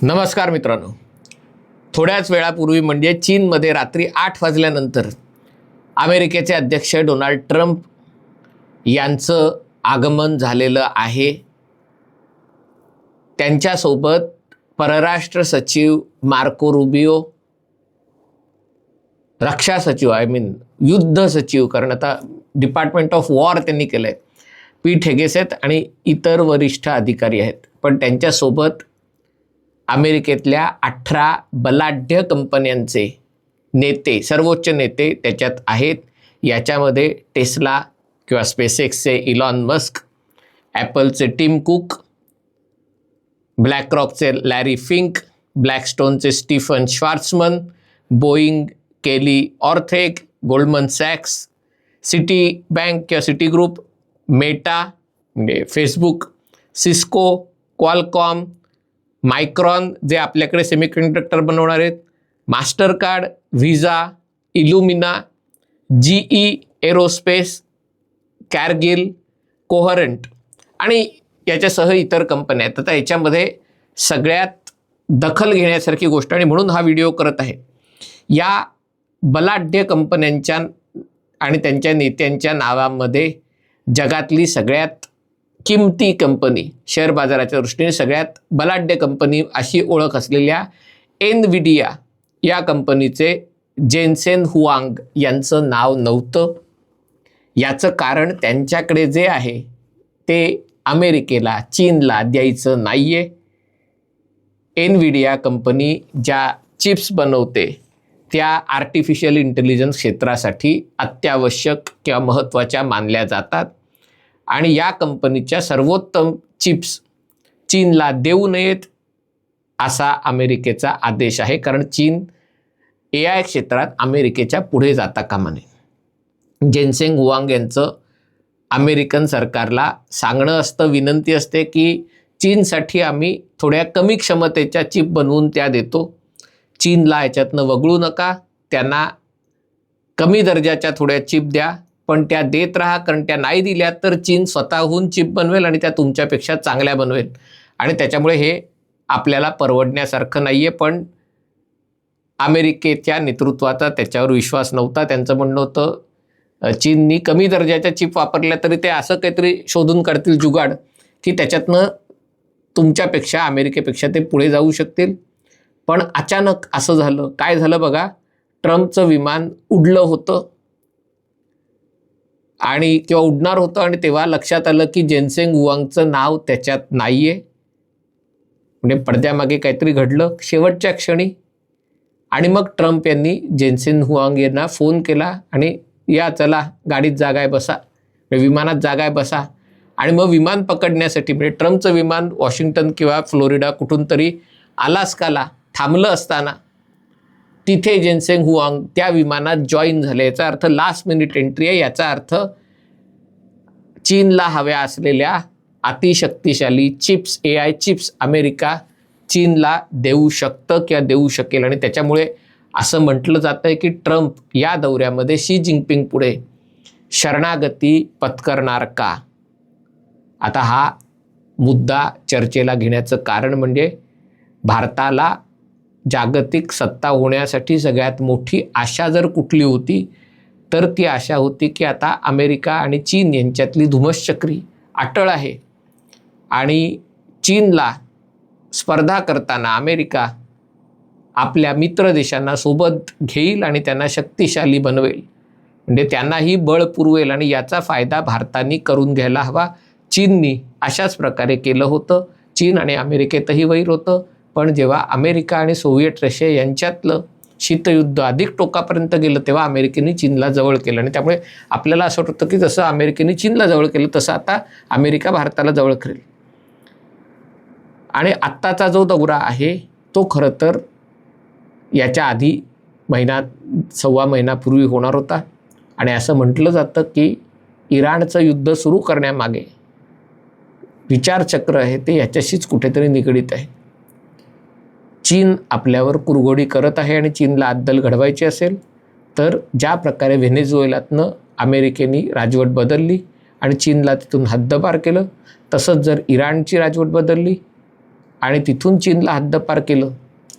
नमस्कार मित्रांनो, थोड्याच वेळापूर्वी म्हणजे चीनमध्ये रात्री 8 वाजल्यानंतर अमेरिकेचे अध्यक्ष डोनाल्ड ट्रम्प यांचं आगमन झालेलं आहे. त्यांच्यासोबत परराष्ट्र सचिव मार्को रुबियो, रक्षा सचिव युद्ध सचिव, कारण आता डिपार्टमेंट ऑफ वॉर त्यांनी केलं आहे, पीट हेगेसेथ आणि इतर वरिष्ठ अधिकारी आहेत. पण त्यांच्यासोबत अमेरिकेतल्या 18 बलाढ्य कंपन्यांचे नेते, सर्वोच्च नेते त्याच्यात आहेत. याच्यामध्ये टेस्ला किंवा स्पेसएक्सचे इलॉन मस्क, ॲपलचे टिम कुक, ब्लॅकरॉकचे लॅरी फिंक, ब्लॅकस्टोनचे Stephen Schwarzman, Boeing Kelly Ortberg, Goldman सॅक्स, सिटी बँक किंवा सिटी ग्रुप, मेटा म्हणजे फेसबुक, सिस्को, क्वालकॉम, मायक्रॉन जे आपल्याकडे सेमीकंडक्टर बनवणार आहेत, Mastercard, Visa, Illumina, GE aerospace, Cargill, Coherent आणि याच्यासह इतर कंपन्या आहेत. आता याच्यामध्ये सगळ्यात दखल घेण्यासारखी गोष्ट, आणि म्हणून हा व्हिडिओ करत आहे, या बलाढ्य कंपन्यांच्या आणि त्यांच्या नेत्यांच्या नावामध्ये जगातली सगळ्यात किमती कंपनी, शेअर बाजाराच्या दृष्टीने सगळ्यात बलाढ्य कंपनी अशी ओळख असलेल्या एनव्हिडिया या कंपनीचे जेन्सेन हुआंग यांचं नाव नव्हतं. याचं कारण त्यांच्याकडे जे आहे ते अमेरिकेला, चीनला द्यायचं नाही आहे. एनव्हिडिया कंपनी ज्या चिप्स बनवते त्या आर्टिफिशियल इंटेलिजन्स क्षेत्रासाठी अत्यावश्यक किंवा महत्त्वाच्या मानल्या जातात, आणि या कंपनीच्या सर्वोत्तम चिप्स चीनला देऊ नयेत असा अमेरिकेचा आदेश आहे. कारण चीन AI क्षेत्रात अमेरिकेच्या पुढे जाता कामा नये. जेन्सेन हुआंग यांचं अमेरिकन सरकारला सांगणं असतं, विनंती असते की चीनसाठी आम्ही थोड्या कमी क्षमतेच्या चिप बनवून त्या देतो, चीनला याच्यातनं वगळू नका, त्यांना कमी दर्जाच्या थोड्या चिप द्या, पण त्या देत राहा, कारण त्या नाही दिल्या तर चीन स्वतःहून चिप बनवेल आणि त्या तुमच्यापेक्षा चांगल्या बनवेल, आणि त्याच्यामुळे हे आपल्याला परवडण्यासारखं नाही आहे. पण अमेरिकेच्या नेतृत्वाचा त्याच्यावर विश्वास नव्हता. त्यांचं म्हणणं होतं चीननी कमी दर्जाच्या चिप वापरल्या तरी ते असं काहीतरी शोधून काढतील जुगाड की त्याच्यातनं तुमच्यापेक्षा, अमेरिकेपेक्षा ते पुढे जाऊ शकतील. पण अचानक असं झालं. काय झालं बघा, ट्रम्पचं विमान उडलं होतं आणि किंवा उडणार होतं, आणि तेव्हा लक्षात आलं की जेन्सेन हुआंगचं नाव त्याच्यात नाही आहे. म्हणजे पडद्यामागे काहीतरी घडलं शेवटच्या क्षणी, आणि मग ट्रम्प यांनी जेन्सेन हुआंग यांना फोन केला आणि या चला गाडीत जागा आहे बसा, विमानात जागा आहे बसा. आणि मग विमान पकडण्यासाठी, म्हणजे ट्रम्पचं विमान वॉशिंग्टन किंवा फ्लोरिडा कुठून तरी अलास्काला थांबलं असताना तिथे जेन्सेन हुआंग त्या विमानात जॉईन झाले. याचा अर्थ लास्ट मिनिट एंट्री आहे. याचा अर्थ चीनला हव्या असलेल्या अतिशक्तिशाली चिप्स, AI चिप्स अमेरिका चीनला देऊ शकतं किंवा देऊ शकेल. आणि त्याच्यामुळे असं म्हटलं जातं की ट्रम्प या दौऱ्यामध्ये शी जिनपिंग पुढे शरणागती पत्करणार का? आता हा मुद्दा चर्चेला घेण्याचं कारण म्हणजे भारताला जागतिक सत्ता होण्यासाठी सगळ्यात मोठी आशा जर कुठली होती तर ती आशा होती की आता अमेरिका आणि चीन यांच्यातली धुमश्चक्री अटळ आहे, आणि चीनला स्पर्धा करताना अमेरिका आपल्या मित्र देशांना सोबत घेईल आणि त्यांना शक्तिशाली बनवेल, म्हणजे त्यांनाही बळ पुरवेल, आणि याचा फायदा भारताने करून घ्यायला हवा. चीननी अशाच प्रकारे केलं होतं. चीन आणि अमेरिकेतही वैर होतं, पण जेव्हा अमेरिका आणि सोव्हिएट रशिया यांच्यातलं शीतयुद्ध अधिक टोकापर्यंत गेलं तेव्हा अमेरिकेने चीनला जवळ केलं. आणि त्यामुळे आपल्याला असं वाटतं की जसं अमेरिकेने चीनला जवळ केलं तसं आता अमेरिका भारताला जवळ करेल. आणि आत्ताचा जो दौरा आहे तो खरं तर याच्या आधी सव्वा महिनापूर्वी होणार होता. आणि असं म्हटलं जातं की इराणचं युद्ध सुरू करण्यामागे विचारचक्र आहे ते याच्याशीच कुठेतरी निगडीत आहे. चीन आपल्यावर कुरघोडी करत आहे आणि चीनला अद्दल घडवायची असेल तर ज्या प्रकारे व्हेनेझुएलातनं अमेरिकेने राजवट बदलली आणि चीनला तिथून हद्दपार केलं, तसंच जर इराणची राजवट बदलली आणि तिथून चीनला हद्दपार केलं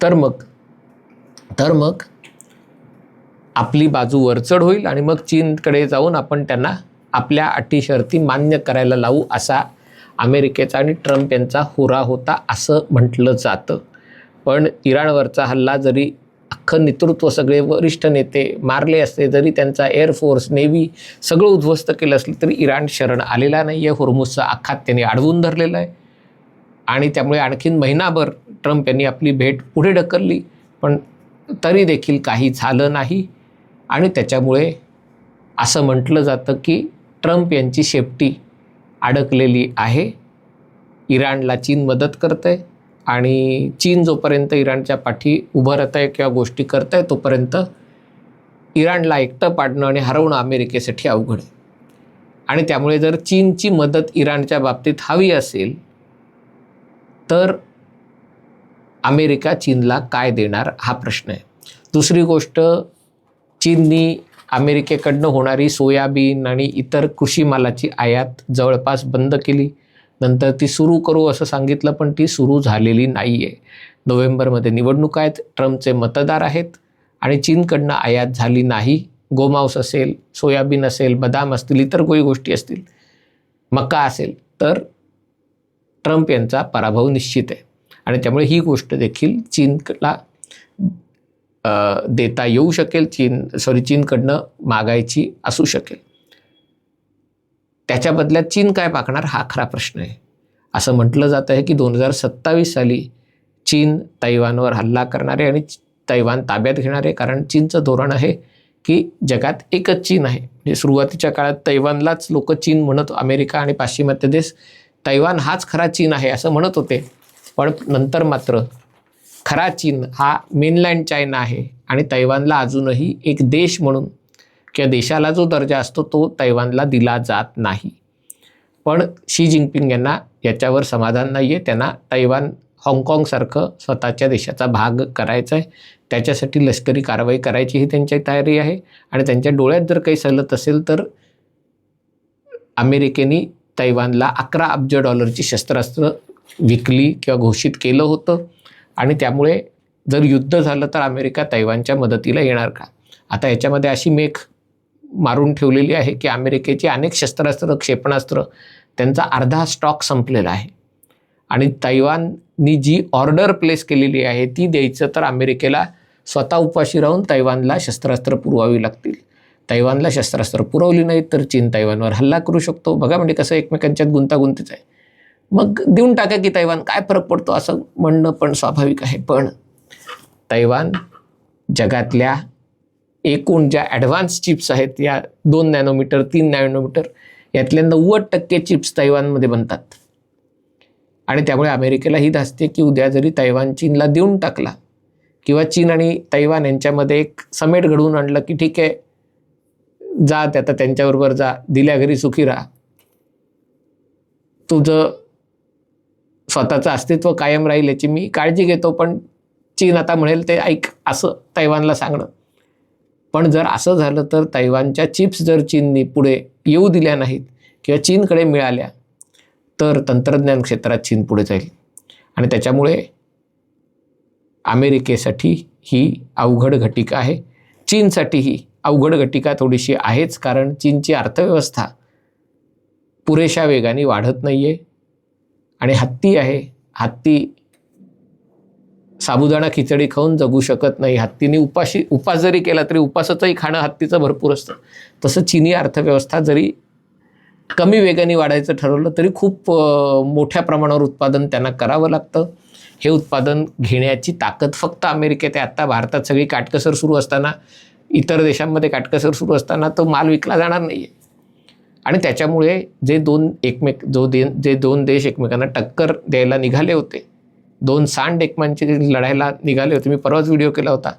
तर मग आपली बाजू वरचढ होईल आणि मग चीनकडे जाऊन आपण त्यांना आपल्या अटी शर्ती मान्य करायला लावू, असा अमेरिकेचा आणि ट्रम्प यांचा होरा होता असं म्हटलं जातं. पण इराणवरचा हल्ला जरी अख्खं नेतृत्व, सगळे वरिष्ठ नेते मारले असते, जरी त्यांचा एअरफोर्स, नेव्ही सगळं उद्ध्वस्त केलं असलं, तरी इराण शरण आलेला नाही आहे. होर्मुझचा आखात त्यांनी अडवून धरलेला आहे आणि त्यामुळे आणखीन महिनाभर ट्रम्प यांनी आपली भेट पुढे ढकलली, पण तरी देखील काही झालं नाही. आणि त्याच्यामुळे असं म्हटलं जातं की ट्रम्प यांची शेपटी अडकलेली आहे. इराणला चीन मदत करत आहे आणि चीन जोपर्यंत इराणच्या पाठी उभं राहत आहे किंवा गोष्टी करत आहे, तोपर्यंत इराणला एकटं पाडणं आणि हरवणं अमेरिकेसाठी अवघड आहे. आणि त्यामुळे जर चीनची मदत इराणच्या बाबतीत हवी असेल तर अमेरिका चीनला काय देणार हा प्रश्न आहे. दुसरी गोष्ट, चीननी अमेरिकेकडनं होणारी सोयाबीन आणि इतर कृषी मालाची आयात जवळपास बंद केली. नंतर ती सुरू करू असं सांगितलं, पण ती सुरू झालेली नाही आहे. नोव्हेंबरमध्ये निवडणुका आहेत, ट्रम्पचे मतदार आहेत आणि चीनकडनं आयात झाली नाही. गोमांस असेल, सोयाबीन असेल, बदाम असतील, इतर काही गोष्टी असतील, मका असेल, तर ट्रम्प यांचा पराभव निश्चित आहे. आणि त्यामुळे ही गोष्ट देखील चीनला देता येऊ शकेल, चीनकडनं मागायची असू शकेल. त्याच्या बदल्यात चीन काय मागणार हा खरा प्रश्न आहे. असं म्हटलं जात आहे की 2027 साली चीन तैवानवर हल्ला करणार आहे आणि तैवान ताब्यात घेणार आहे. कारण चीनचं धोरण आहे की जगात एकच चीन आहे. म्हणजे सुरुवातीच्या काळात तैवानलाच लोक चीन म्हणत, अमेरिका आणि पाश्चिमात्य देश तैवान हाच खरा चीन आहे असं म्हणत होते. पण नंतर मात्र खरा चीन हा मेनलँड चायना आहे आणि तैवानला अजूनही एक देश म्हणून किंवा देशाला जो दर्जा असतो तो तैवानला दिला जात नाही. पण शी जिनपिंग यांना याच्यावर समाधान नाही आहे. त्यांना तैवान हाँगकाँगसारखं स्वतःच्या देशाचा भाग करायचा आहे. त्याच्यासाठी लष्करी कारवाई करायची ही त्यांची तयारी आहे. आणि त्यांच्या डोळ्यात जर काही सलत असेल तर अमेरिकेने तैवानला 11 अब्ज डॉलरची शस्त्रास्त्र विकली किंवा घोषित केलं होतं. आणि त्यामुळे जर युद्ध झालं तर अमेरिका तैवानच्या मदतीला येणार का? आता याच्यामध्ये अशी मेख मारून ठेवलेली आहे की अमेरिकेची अनेक शस्त्रास्त्र, क्षेपणास्त्र त्यांचा अर्धा स्टॉक संपलेला आहे. आणि तैवाननी जी ऑर्डर प्लेस केलेली आहे ती द्यायचं तर अमेरिकेला स्वतः उपाशी राहून तैवानला शस्त्रास्त्र पुरवावी लागतील. तैवानला शस्त्रास्त्र पुरवली नाही तर चीन तैवानवर हल्ला करू शकतो. बघा म्हणजे कसं एकमेकांच्यात गुंतागुंतीच आहे. मग देऊन टाका की तैवान, काय फरक पडतो असं म्हणणं पण स्वाभाविक आहे. पण तैवान जगातल्या एकूण ज्या ॲडव्हान्स चिप्स आहेत या 2 नॅनोमीटर 3 नॅनोमीटर यातल्या 90% चिप्स तैवानमध्ये बनतात. आणि त्यामुळे अमेरिकेला ही धास्ते की उद्या जरी तैवान चीनला देऊन टाकला किंवा चीन आणि तैवान यांच्यामध्ये एक समेट घडवून आणलं की ठीक आहे, जा आता त्यांच्याबरोबर जा, दिल्या घरी सुखी राहा, तुझं स्वतःचं अस्तित्व कायम राहील याची मी काळजी घेतो, पण चीन आता म्हणेल ते ऐक, असं तैवानला सांगणं. पण जर असं झालं तर तैवानच्या चिप्स जर चीननी पुढे येऊ दिल्या नाहीत किंवा चीनकडे मिळाल्या तर तंत्रज्ञान क्षेत्रात चीन पुढे जाईल. आणि त्याच्यामुळे अमेरिकेसाठी ही अवघड घटिका आहे. चीनसाठी ही अवघड घटिका थोडीशी आहेच, कारण चीनची अर्थव्यवस्था पुरेशा वेगाने वाढत नाही आहे. आणि हत्ती आहे, हत्ती साबुदाणा खिचडी खाऊन जगू शकत नाही. हत्तीने उपास जरी केला तरी उपासाचंही खाणं हत्तीचं भरपूर असतं. तसं चीनी अर्थव्यवस्था जरी कमी वेगाने वाढायचं ठरवलं तरी खूप मोठ्या प्रमाणावर उत्पादन त्यांना करावं लागतं. हे उत्पादन घेण्याची ताकद फक्त अमेरिकेत आहे. आत्ता भारतात सगळी काटकसर सुरू असताना, इतर देशांमध्ये काटकसर सुरू असताना तो माल विकला जाणार नाही आहे. आणि त्याच्यामुळे जे दोन देश एकमेकांना टक्कर द्यायला निघाले होते, 2 सांड एकमेकांची लढायला निघाले होते, मी परवाच व्हिडिओ केला होता,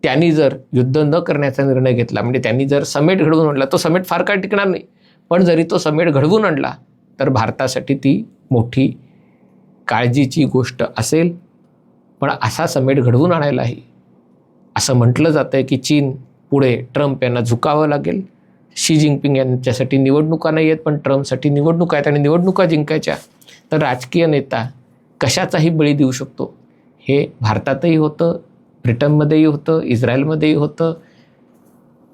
त्यांनी जर युद्ध न करण्याचा निर्णय घेतला, म्हणजे त्यांनी जर समेट घडवून आणला, तो समेट फार काळ टिकणार नाही, पण जरी तो समेट घडवून आणला तर भारतासाठी ती मोठी काळजीची गोष्ट असेल. पण असा समेट घडवून आणायलाही असं म्हटलं जातं आहे की चीन पुढे ट्रम्प यांना झुकावं लागेल. शी जिनपिंग यांच्यासाठी निवडणुका नाही आहेत, पण ट्रम्पसाठी निवडणुका आहेत आणि निवडणुका जिंकायच्या तर राजकीय नेता कशाचाही बळी देऊ शकतो. हे भारतातही होतं, ब्रिटनमध्येही होतं, इस्रायलमध्येही होतं,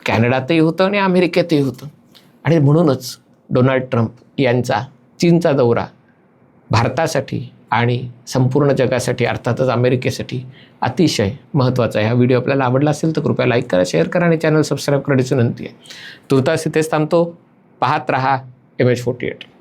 कॅनडातही होतं आणि अमेरिकेतही होतं. आणि म्हणूनच डोनाल्ड ट्रम्प यांचा चीनचा दौरा भारतासाठी आणि संपूर्ण जगासाठी अर्थातच अमेरिकेसाठी अतिशय महत्त्वाचा आहे. हा व्हिडिओ आपल्याला आवडला असेल तर कृपया लाईक करा, शेअर करा आणि चॅनल सबस्क्राईब करण्याची विनंती आहे. तुर्तास इथेच थांबतो. पाहत रहा MH48.